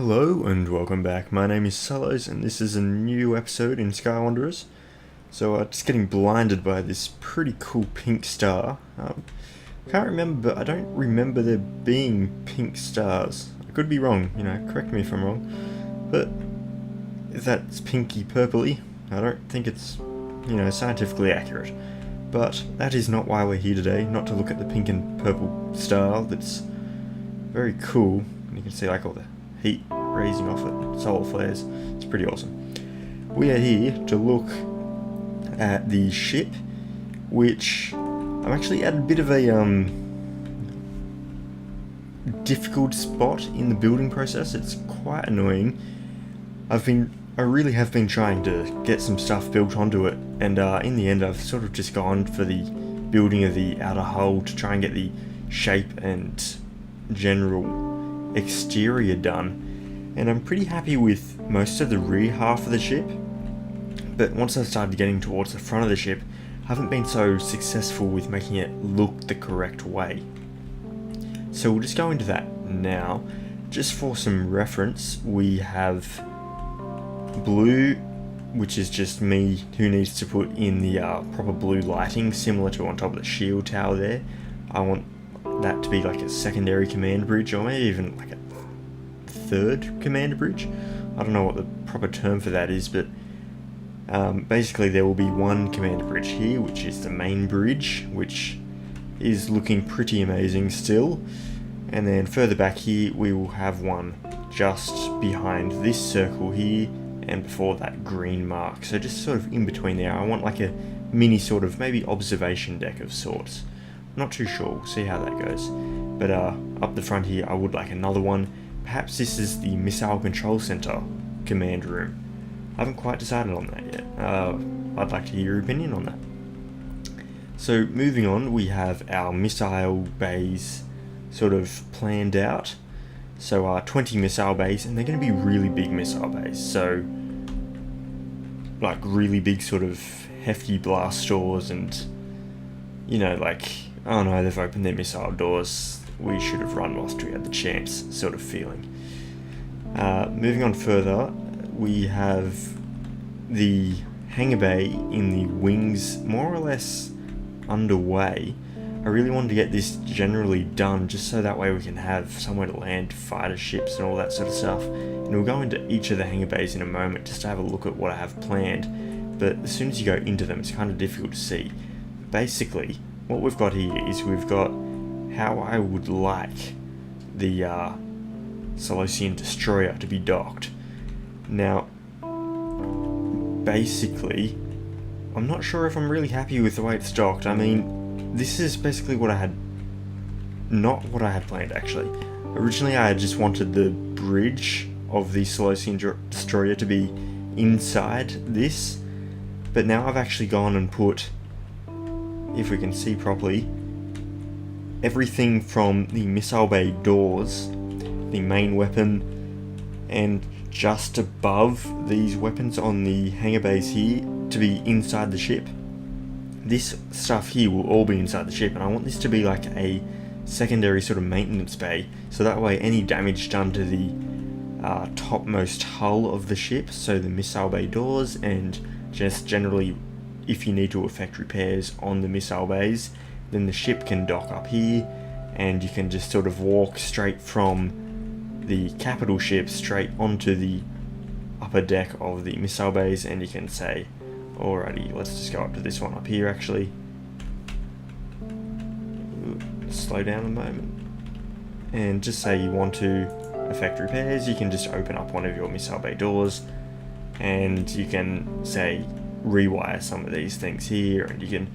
Hello and welcome back. My name is Sullosian and this is a new episode in Skywanderers. So just getting blinded by this pretty cool pink star. Can't remember, but I don't remember there being pink stars. I could be wrong, correct me if I'm wrong. But if that's pinky purpley, I don't think it's, scientifically accurate. But that is not why we're here today, not to look at the pink and purple star that's very cool. You can see like all the heat raising off it, solar flares. It's pretty awesome. We are here to look at the ship, which I'm actually at a bit of a difficult spot in the building process. It's quite annoying. I really have been trying to get some stuff built onto it, and in the end I've sort of just gone for the building of the outer hull to try and get the shape and general exterior done, and I'm pretty happy with most of the rear half of the ship, but once I started getting towards the front of the ship, I haven't been so successful with making it look the correct way. So we'll just go into that now. Just for some reference, we have blue, which is just me who needs to put in the proper blue lighting similar to on top of the shield tower there. I want that to be like a secondary command bridge, or maybe even like a third command bridge. I don't know what the proper term for that is, but basically there will be one command bridge here, which is the main bridge, which is looking pretty amazing still, and then further back here we will have one just behind this circle here and before that green mark, so just sort of in between there. I want like a mini sort of maybe observation deck of sorts. Not too sure, we'll see how that goes. But up the front here I would like another one. Perhaps this is the Missile Control Center command room. I haven't quite decided on that yet. I'd like to hear your opinion on that. So moving on, we have our missile bays sort of planned out. So 20 missile bays, and they're going to be really big missile bays. So like really big sort of hefty blast doors, and like, oh no, they've opened their missile doors, we should have run whilst we had the chance sort of feeling. Moving on further, we have the hangar bay in the wings more or less underway. I really wanted to get this generally done just so that way we can have somewhere to land fighter ships and all that sort of stuff. And we'll go into each of the hangar bays in a moment just to have a look at what I have planned. But as soon as you go into them, it's kind of difficult to see. Basically, what we've got here is we've got how I would like the Sullosian destroyer to be docked. Now, basically, I'm not sure if I'm really happy with the way it's docked. I mean, this is basically what I had, not what I had planned actually. Originally I had just wanted the bridge of the Sullosian destroyer to be inside this, but now I've actually gone and put, if we can see properly, everything from the missile bay doors, the main weapon, and just above these weapons on the hangar bays here to be inside the ship. This stuff here will all be inside the ship, and I want this to be like a secondary sort of maintenance bay, so that way any damage done to the topmost hull of the ship, so the missile bay doors, and just generally if you need to effect repairs on the missile bays, then the ship can dock up here, and you can just sort of walk straight from the capital ship straight onto the upper deck of the missile bays, and you can say, alrighty, let's just go up to this one up here actually. Slow down a moment. And just say you want to effect repairs, you can just open up one of your missile bay doors, and you can say rewire some of these things here, and you can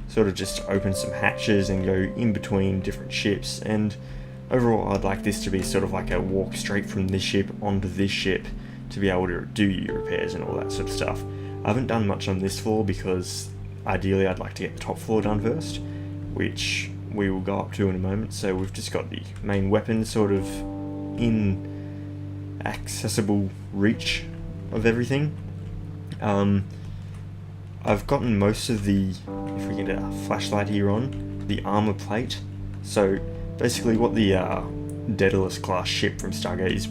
sort of just open some hatches and go in between different ships. And overall I'd like this to be sort of like a walk straight from this ship onto this ship to be able to do your repairs and all that sort of stuff. I haven't done much on this floor because ideally I'd like to get the top floor done first, which we will go up to in a moment. So we've just got the main weapon sort of in accessible reach of everything. I've gotten most of the, if we get a flashlight here on, the armor plate. So basically what the Daedalus class ship from Stargate is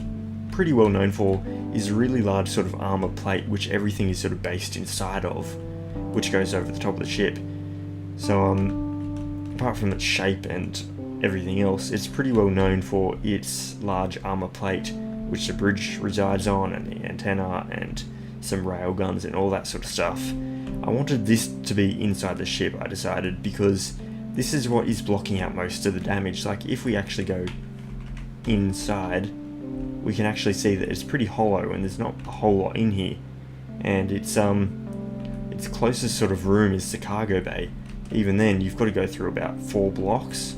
pretty well known for is a really large sort of armor plate which everything is sort of based inside of, which goes over the top of the ship. So apart from its shape and everything else, it's pretty well known for its large armor plate which the bridge resides on, and the antenna and some rail guns and all that sort of stuff. I wanted this to be inside the ship, I decided, because this is what is blocking out most of the damage. Like, if we actually go inside, we can actually see that it's pretty hollow and there's not a whole lot in here. And its closest sort of room is the cargo bay. Even then, you've got to go through about 4 blocks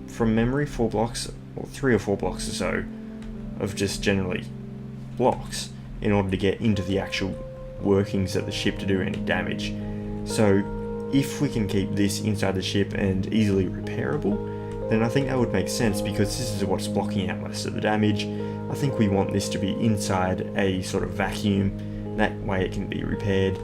from memory, 4 blocks, or 3 or 4 blocks or so, of just generally blocks in order to get into the actual workings of the ship to do any damage. So if we can keep this inside the ship and easily repairable, then I think that would make sense, because this is what's blocking out most of the damage. I think we want this to be inside a sort of vacuum, that way it can be repaired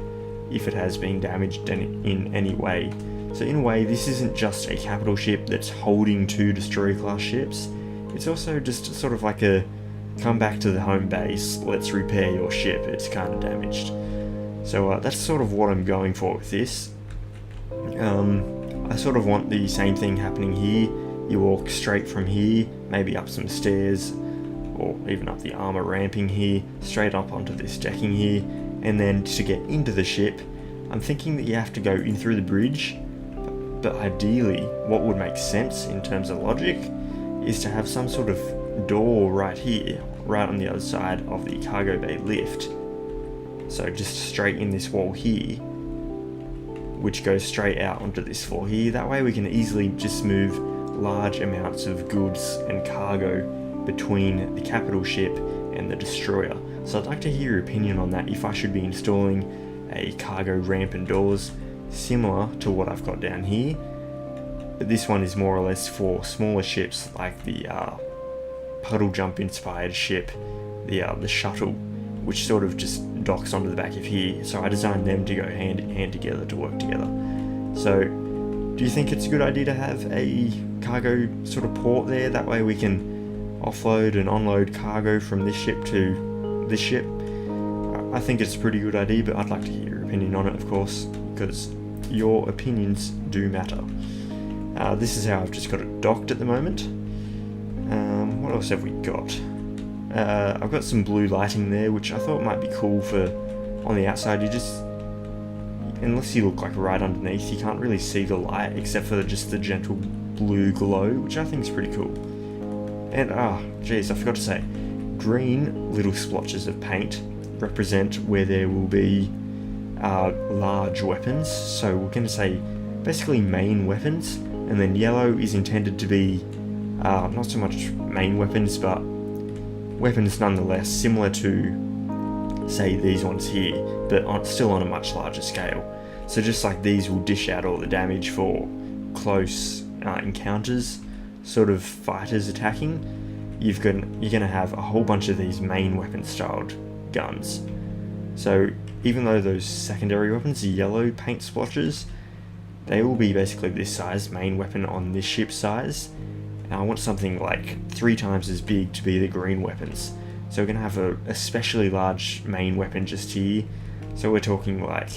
if it has been damaged in any way. So in a way, this isn't just a capital ship that's holding 2 destroyer class ships, it's also just sort of like a come back to the home base, let's repair your ship, it's kind of damaged. So that's sort of what I'm going for with this. I sort of want the same thing happening here. You walk straight from here, maybe up some stairs, or even up the armor ramping here, straight up onto this decking here, and then to get into the ship, I'm thinking that you have to go in through the bridge, but ideally, what would make sense in terms of logic is to have some sort of door right here, right on the other side of the cargo bay lift. So just straight in this wall here, which goes straight out onto this floor here. That way we can easily just move large amounts of goods and cargo between the capital ship and the destroyer. So I'd like to hear your opinion on that, if I should be installing a cargo ramp and doors similar to what I've got down here. But this one is more or less for smaller ships like the puddle jump inspired ship, the shuttle, which sort of just docks onto the back of here. So I designed them to go hand in hand together, to work together. So do you think it's a good idea to have a cargo sort of port there? That way we can offload and unload cargo from this ship to this ship. I think it's a pretty good idea, but I'd like to hear your opinion on it, of course, because your opinions do matter. This is how I've just got it docked at the moment. What else have we got? I've got some blue lighting there, which I thought might be cool for on the outside. You just, unless you look like right underneath, you can't really see the light except for just the gentle blue glow, which I think is pretty cool. And geez, I forgot to say, green little splotches of paint represent where there will be large weapons. So we're going to say basically main weapons, and then yellow is intended to be not so much main weapons, but weapons nonetheless, similar to, say, these ones here, but still on a much larger scale. So just like these will dish out all the damage for close encounters, sort of fighters attacking, you're going to have a whole bunch of these main weapon styled guns. So even though those secondary weapons are yellow paint splotches, they will be basically this size, main weapon on this ship size. And I want something like 3 times as big to be the green weapons. So we're going to have a especially large main weapon just here. So we're talking like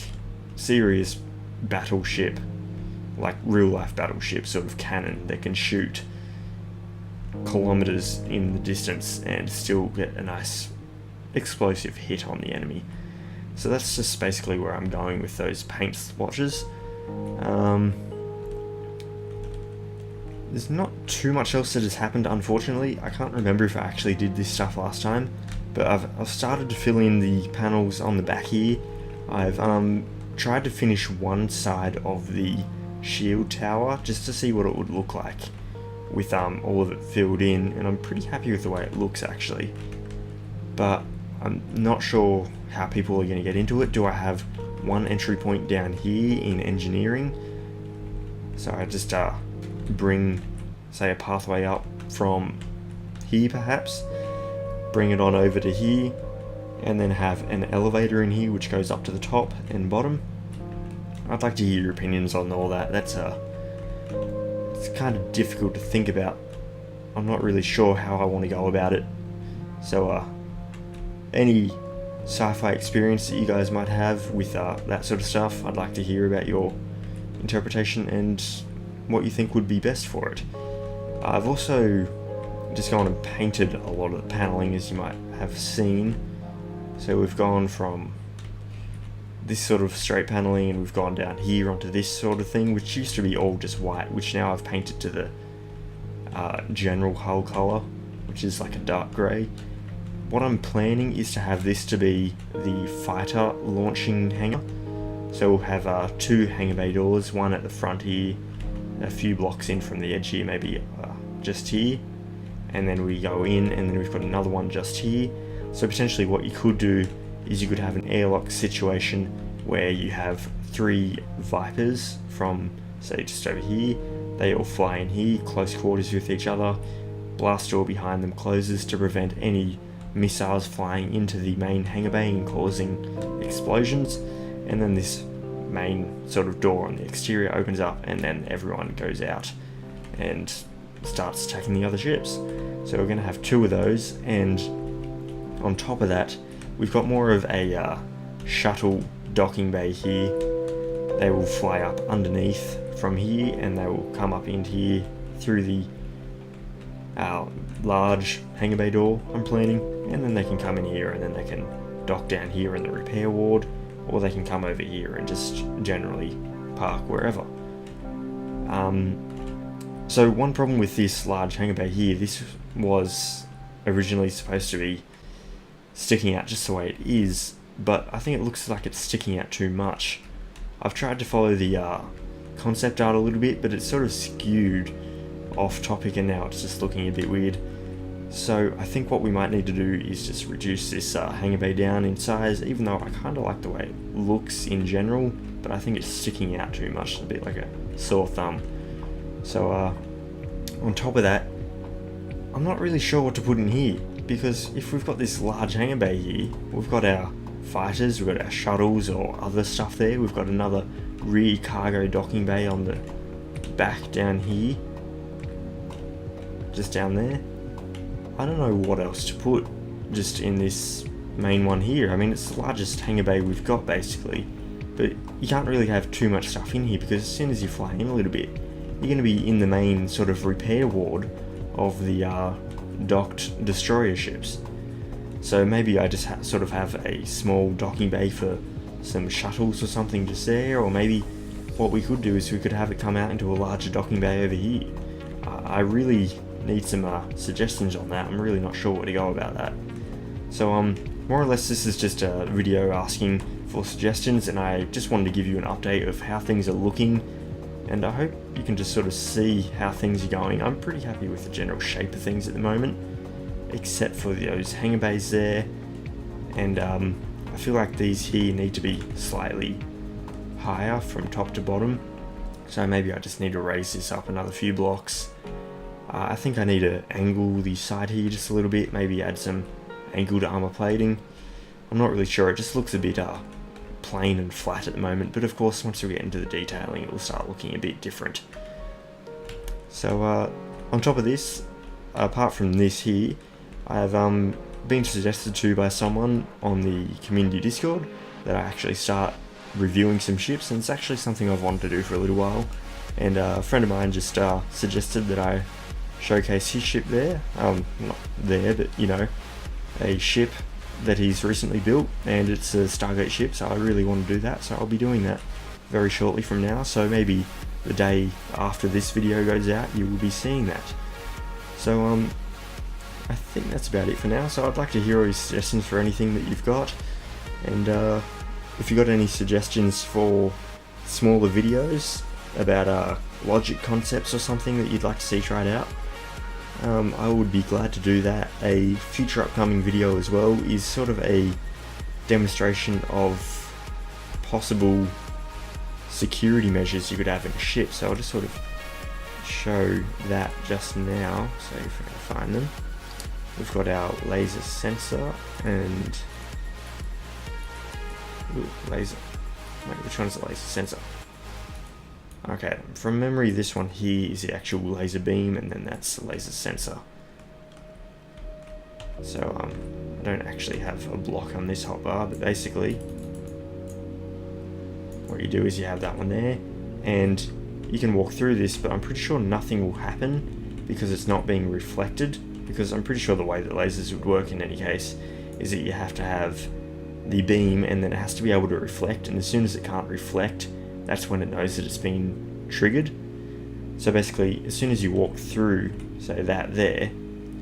serious battleship, like real life battleship sort of cannon that can shoot kilometers in the distance and still get a nice explosive hit on the enemy. So that's just basically where I'm going with those paint splotches. There's not too much else that has happened, unfortunately. I can't remember if I actually did this stuff last time, but I've started to fill in the panels on the back here. I've tried to finish one side of the shield tower just to see what it would look like with all of it filled in, and I'm pretty happy with the way it looks actually. But I'm not sure how people are going to get into it. Do I have one entry point down here in engineering? So I just bring, say, a pathway up from here perhaps, bring it on over to here, and then have an elevator in here which goes up to the top and bottom. I'd like to hear your opinions on all that. It's kind of difficult to think about. I'm not really sure how I want to go about it. So any sci-fi experience that you guys might have with that sort of stuff, I'd like to hear about your interpretation and what you think would be best for it. I've also just gone and painted a lot of the paneling, as you might have seen. So we've gone from this sort of straight paneling and we've gone down here onto this sort of thing, which used to be all just white, which now I've painted to the general hull colour, which is like a dark grey. What I'm planning is to have this to be the fighter launching hangar. So we'll have 2 hangar bay doors, one at the front here, a few blocks in from the edge here, maybe just here, and then we go in and then we've got another one just here. So potentially what you could do is you could have an airlock situation where you have 3 Vipers from, say, just over here. They all fly in here, close quarters with each other. Blast door behind them closes to prevent any missiles flying into the main hangar bay and causing explosions. And then this main sort of door on the exterior opens up and then everyone goes out and starts attacking the other ships. So we're going to have 2 of those, and on top of that we've got more of a shuttle docking bay here. They will fly up underneath from here and they will come up into here through the large hangar bay door I'm planning, and then they can come in here and then they can dock down here in the repair ward, or they can come over here and just generally park wherever. So one problem with this large hangar bay here, this was originally supposed to be sticking out just the way it is, but I think it looks like it's sticking out too much. I've tried to follow the concept art a little bit, but it's sort of skewed off topic and now it's just looking a bit weird. So I think what we might need to do is just reduce this hangar bay down in size, even though I kind of like the way it looks in general, but I think it's sticking out too much, a bit like a sore thumb. So on top of that, I'm not really sure what to put in here, because if we've got this large hangar bay here, we've got our fighters, we've got our shuttles or other stuff there, we've got another rear cargo docking bay on the back down here, just down there. I don't know what else to put just in this main one here. I mean, it's the largest hangar bay we've got basically, but you can't really have too much stuff in here because as soon as you fly in a little bit, you're going to be in the main sort of repair ward of the docked destroyer ships. So maybe I just sort of have a small docking bay for some shuttles or something just there, or maybe what we could do is we could have it come out into a larger docking bay over here. I really need some suggestions on that. I'm really not sure where to go about that. So more or less this is just a video asking for suggestions, and I just wanted to give you an update of how things are looking, and I hope you can just sort of see how things are going. I'm pretty happy with the general shape of things at the moment, except for those hangar bays there, and I feel like these here need to be slightly higher from top to bottom, so maybe I just need to raise this up another few blocks. I think I need to angle the side here just a little bit, maybe add some angled armor plating. I'm not really sure, it just looks a bit plain and flat at the moment, but of course once we get into the detailing it will start looking a bit different. So on top of this, apart from this here, I have been suggested to by someone on the community Discord that I actually start reviewing some ships, and it's actually something I've wanted to do for a little while, and a friend of mine just suggested that I showcase his ship there, not there, but you know, a ship that he's recently built, and it's a Stargate ship, so I really want to do that, so I'll be doing that very shortly from now, so maybe the day after this video goes out you will be seeing that. So I think that's about it for now, so I'd like to hear all your suggestions for anything that you've got, and if you've got any suggestions for smaller videos about logic concepts or something that you'd like to see tried out, I would be glad to do that. A future upcoming video as well is sort of a demonstration of possible security measures you could have in a ship, so I'll just sort of show that just now. So if I can find them, we've got our laser sensor and laser, wait, which one's the laser sensor? Okay, from memory this one here is the actual laser beam, and then that's the laser sensor. So I don't actually have a block on this hotbar, but basically what you do is you have that one there, and you can walk through this, but I'm pretty sure nothing will happen because it's not being reflected, because I'm pretty sure the way that lasers would work in any case is that you have to have the beam and then it has to be able to reflect, and as soon as it can't reflect, that's when it knows that it's been triggered. So basically, as soon as you walk through, say that there,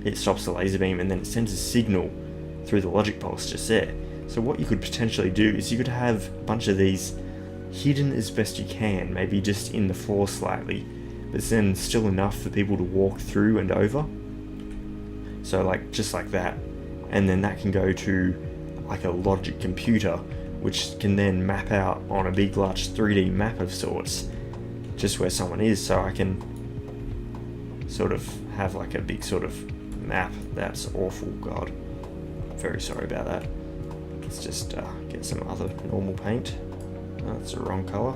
it stops the laser beam and then it sends a signal through the logic pulse just there. So what you could potentially do is you could have a bunch of these hidden as best you can, maybe just in the floor slightly, but then still enough for people to walk through and over. So like just like that, and then that can go to like a logic computer, which can then map out on a big large 3D map of sorts just where someone is. So I can sort of have like a big sort of map. That's awful, god, very sorry about that. Let's just get some other normal paint. That's the wrong color.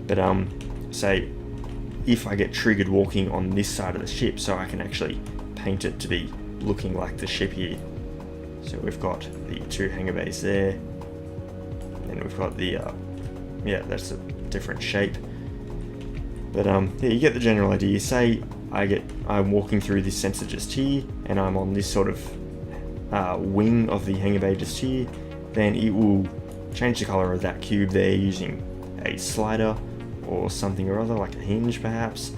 But say if I get triggered walking on this side of the ship, so I can actually paint it to be looking like the ship here. So we've got the 2 hangar bays there, and we've got the yeah, that's a different shape. But yeah, you get the general idea. Say I'm walking through this sensor just here, and I'm on this sort of wing of the hangar bay just here, then it will change the color of that cube there using a slider or something or other, like a hinge perhaps,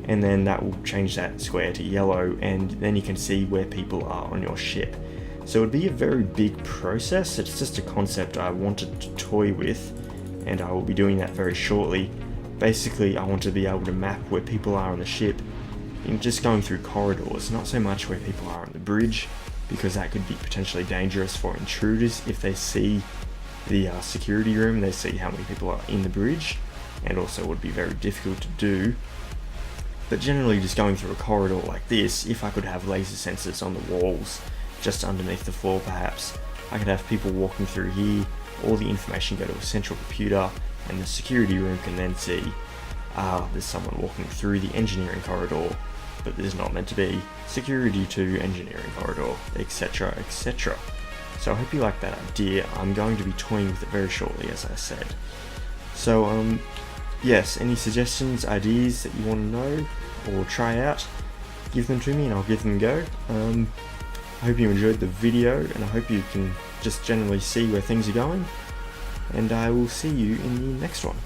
and then that will change that square to yellow, and then you can see where people are on your ship. So it would be a very big process. It's just a concept I wanted to toy with, and I will be doing that very shortly. Basically, I want to be able to map where people are on the ship in just going through corridors, not so much where people are on the bridge, because that could be potentially dangerous for intruders if they see the security room, they see how many people are in the bridge, and also would be very difficult to do. But generally just going through a corridor like this, if I could have laser sensors on the walls, just underneath the floor perhaps, I could have people walking through here, all the information go to a central computer, and the security room can then see, there's someone walking through the engineering corridor, but there's not meant to be, security to engineering corridor, etc, etc. So I hope you like that idea. I'm going to be toying with it very shortly, as I said. So yes, any suggestions, ideas that you want to know or try out, give them to me and I'll give them a go. I hope you enjoyed the video, and I hope you can just generally see where things are going, and I will see you in the next one.